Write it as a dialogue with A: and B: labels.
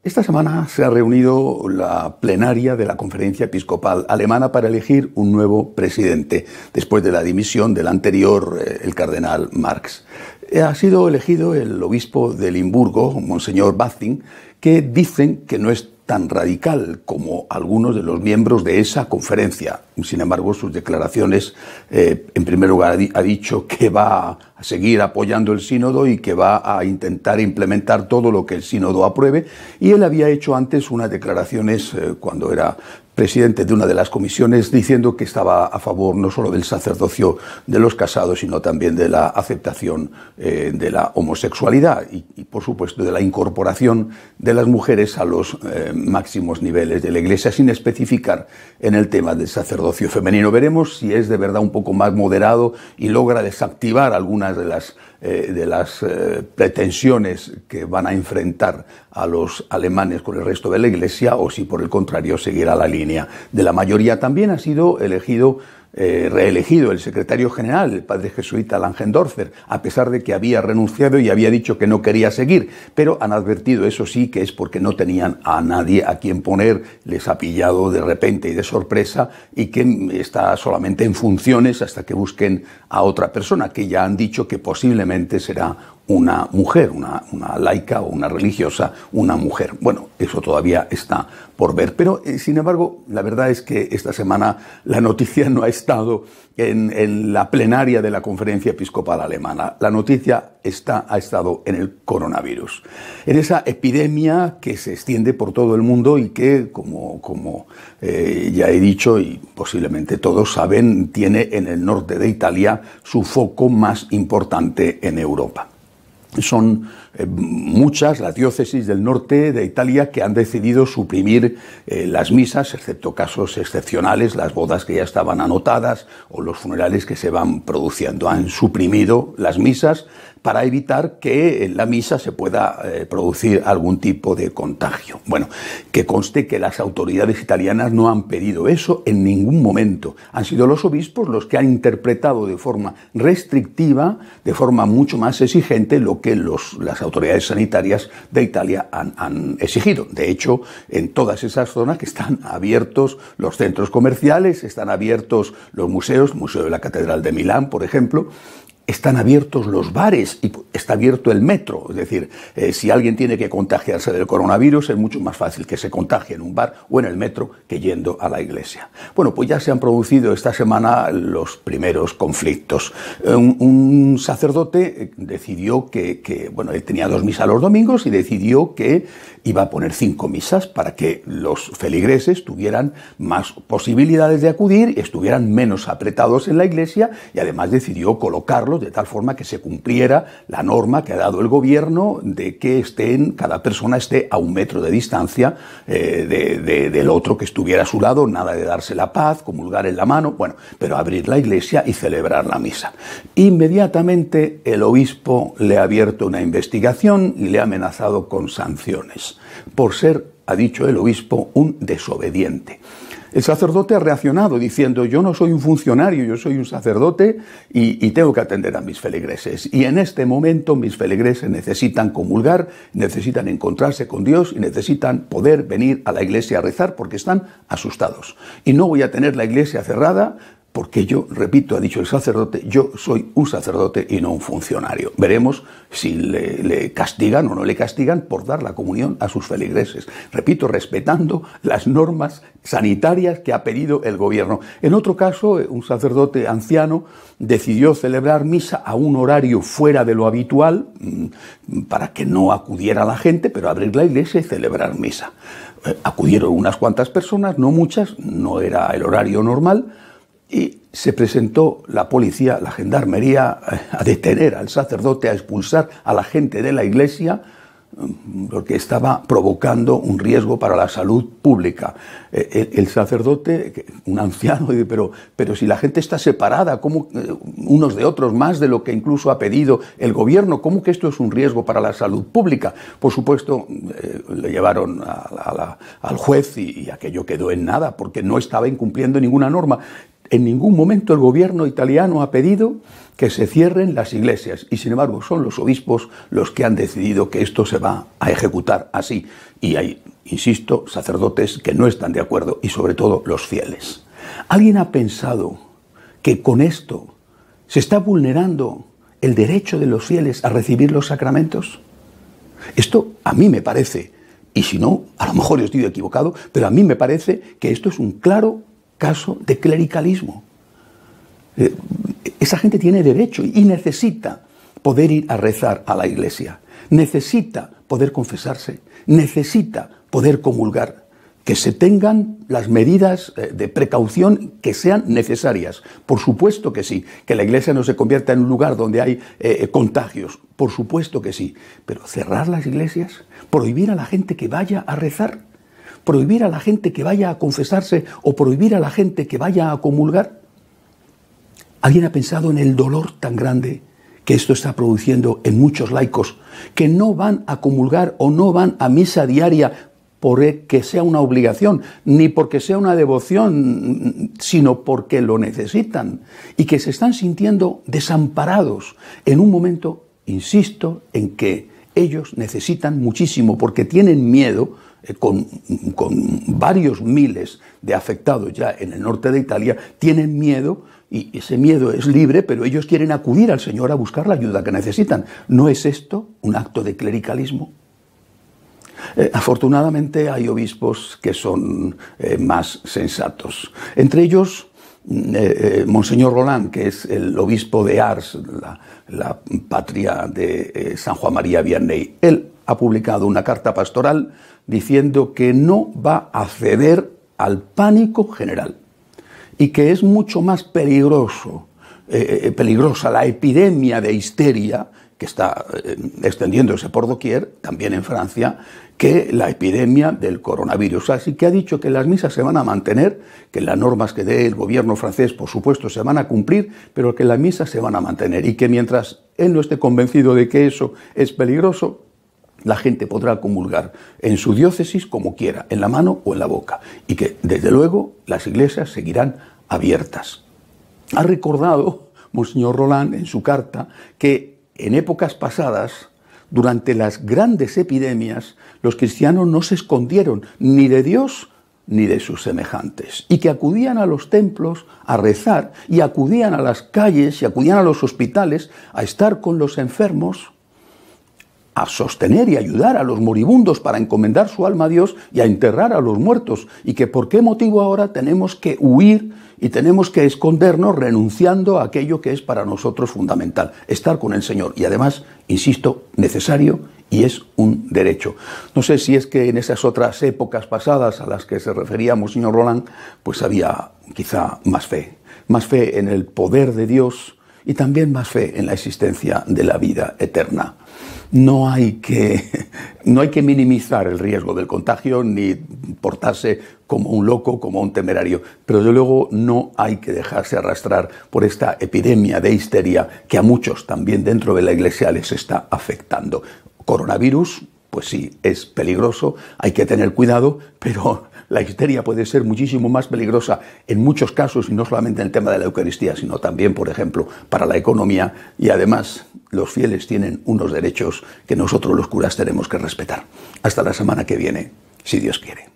A: Esta semana se ha reunido la plenaria de la Conferencia Episcopal Alemana para elegir un nuevo presidente, después de la dimisión del anterior, el cardenal Marx. Ha sido elegido el obispo de Limburgo, Monseñor Batzing, que dicen que no es tan radical como algunos de los miembros de esa conferencia. Sin embargo, sus declaraciones, en primer lugar, ha dicho que va a seguir apoyando el sínodo y que va a intentar implementar todo lo que el sínodo apruebe. Y él había hecho antes unas declaraciones cuando era presidente de una de las comisiones, diciendo que estaba a favor no solo del sacerdocio de los casados, sino también de la aceptación de la homosexualidad y, por supuesto, de la incorporación de las mujeres a los máximos niveles de la Iglesia, sin especificar en el tema del sacerdocio femenino. Veremos si es de verdad un poco más moderado y logra desactivar algunas de las pretensiones que van a enfrentar a los alemanes con el resto de la Iglesia, o si por el contrario seguirá la línea de la mayoría. También ha sido reelegido el secretario general, el padre jesuita Langendorfer, a pesar de que había renunciado y había dicho que no quería seguir, pero han advertido, eso sí, que es porque no tenían a nadie a quien poner, les ha pillado de repente y de sorpresa, y que está solamente en funciones hasta que busquen a otra persona, que ya han dicho que posiblemente será una mujer, una laica o una religiosa, una mujer. Bueno, eso todavía está por ver. Pero, sin embargo, la verdad es que esta semana la noticia no ha estado en la plenaria de la Conferencia Episcopal Alemana. La noticia ha estado en el coronavirus. En esa epidemia que se extiende por todo el mundo y que, como ya he dicho y posiblemente todos saben, tiene en el norte de Italia su foco más importante en Europa. Son muchas las diócesis del norte de Italia que han decidido suprimir las misas, excepto casos excepcionales, las bodas que ya estaban anotadas o los funerales que se van produciendo. Han suprimido las misas para evitar que en la misa se pueda producir algún tipo de contagio. Bueno, que conste que las autoridades italianas no han pedido eso en ningún momento. Han sido los obispos los que han interpretado de forma restrictiva, de forma mucho más exigente, lo que las autoridades sanitarias de Italia han exigido. De hecho, en todas esas zonas que están abiertos los centros comerciales, están abiertos los museos, el Museo de la Catedral de Milán, por ejemplo, están abiertos los bares y está abierto el metro. Es decir, si alguien tiene que contagiarse del coronavirus, es mucho más fácil que se contagie en un bar o en el metro que yendo a la iglesia. Bueno, pues ya se han producido esta semana los primeros conflictos. Un sacerdote decidió bueno, él tenía 2 misas los domingos y decidió que iba a poner 5 misas para que los feligreses tuvieran más posibilidades de acudir y estuvieran menos apretados en la iglesia, y además decidió colocarlos de tal forma que se cumpliera la norma que ha dado el gobierno de que cada persona esté a 1 metro de distancia del otro que estuviera a su lado, nada de darse la paz, comulgar en la mano, bueno, pero abrir la iglesia y celebrar la misa. Inmediatamente el obispo le ha abierto una investigación y le ha amenazado con sanciones por ser, ha dicho el obispo, un desobediente. El sacerdote ha reaccionado diciendo: yo no soy un funcionario, yo soy un sacerdote y tengo que atender a mis feligreses. Y en este momento mis feligreses necesitan comulgar, necesitan encontrarse con Dios y necesitan poder venir a la iglesia a rezar porque están asustados. Y no voy a tener la iglesia cerrada porque yo, repito, ha dicho el sacerdote, yo soy un sacerdote y no un funcionario. Veremos si le castigan o no le castigan por dar la comunión a sus feligreses. Repito, respetando las normas sanitarias que ha pedido el gobierno. En otro caso, un sacerdote anciano decidió celebrar misa a un horario fuera de lo habitual para que no acudiera la gente, pero abrir la iglesia y celebrar misa. Acudieron unas cuantas personas, no muchas, no era el horario normal, y se presentó la policía, la gendarmería, a detener al sacerdote, a expulsar a la gente de la iglesia, porque estaba provocando un riesgo para la salud pública. El sacerdote, un anciano, dice, pero si la gente está separada, ¿cómo unos de otros, más de lo que incluso ha pedido el gobierno? ¿Cómo que esto es un riesgo para la salud pública? Por supuesto, le llevaron al juez y aquello quedó en nada, porque no estaba incumpliendo ninguna norma. En ningún momento el gobierno italiano ha pedido que se cierren las iglesias y, sin embargo, son los obispos los que han decidido que esto se va a ejecutar así. Y hay, insisto, sacerdotes que no están de acuerdo y, sobre todo, los fieles. ¿Alguien ha pensado que con esto se está vulnerando el derecho de los fieles a recibir los sacramentos? Esto a mí me parece, y si no, a lo mejor yo estoy equivocado, pero a mí me parece que esto es un claro caso de clericalismo. Esa gente tiene derecho y necesita poder ir a rezar a la iglesia, necesita poder confesarse, necesita poder comulgar, que se tengan las medidas de precaución que sean necesarias. Por supuesto que sí, que la iglesia no se convierta en un lugar donde hay contagios, por supuesto que sí, pero cerrar las iglesias, prohibir a la gente que vaya a rezar, prohibir a la gente que vaya a confesarse o prohibir a la gente que vaya a comulgar. ¿Alguien ha pensado en el dolor tan grande que esto está produciendo en muchos laicos que no van a comulgar o no van a misa diaria porque sea una obligación, ni porque sea una devoción, sino porque lo necesitan y que se están sintiendo desamparados en un momento, insisto, en que ellos necesitan muchísimo porque tienen miedo, con varios miles de afectados ya en el norte de Italia, tienen miedo y ese miedo es libre, pero ellos quieren acudir al Señor a buscar la ayuda que necesitan. ¿No es esto un acto de clericalismo? Afortunadamente hay obispos que son más sensatos. Entre ellos, Monseñor Roland, que es el obispo de Ars, la patria de San Juan María Vianney. Él ha publicado una carta pastoral diciendo que no va a ceder al pánico general y que es mucho más peligrosa la epidemia de histeria que está extendiéndose por doquier, también en Francia, que la epidemia del coronavirus. Así que ha dicho que las misas se van a mantener, que las normas que dé el gobierno francés, por supuesto, se van a cumplir, pero que las misas se van a mantener y que mientras él no esté convencido de que eso es peligroso, la gente podrá comulgar en su diócesis como quiera, en la mano o en la boca, y que, desde luego, las iglesias seguirán abiertas. Ha recordado Monseñor Roland en su carta que en épocas pasadas, durante las grandes epidemias, los cristianos no se escondieron ni de Dios ni de sus semejantes, y que acudían a los templos a rezar, y acudían a las calles y acudían a los hospitales a estar con los enfermos, a sostener y ayudar a los moribundos para encomendar su alma a Dios y a enterrar a los muertos, y que por qué motivo ahora tenemos que huir y tenemos que escondernos renunciando a aquello que es para nosotros fundamental, estar con el Señor, y además, insisto, necesario y es un derecho. No sé si es que en esas otras épocas pasadas a las que se refería Monseñor Roland, pues había quizá más fe en el poder de Dios y también más fe en la existencia de la vida eterna. No hay que minimizar el riesgo del contagio ni portarse como un loco, como un temerario, pero desde luego no hay que dejarse arrastrar por esta epidemia de histeria que a muchos también dentro de la Iglesia les está afectando. Coronavirus, pues sí, es peligroso, hay que tener cuidado, pero la histeria puede ser muchísimo más peligrosa en muchos casos, y no solamente en el tema de la Eucaristía, sino también, por ejemplo, para la economía, y además los fieles tienen unos derechos que nosotros los curas tenemos que respetar. Hasta la semana que viene, si Dios quiere.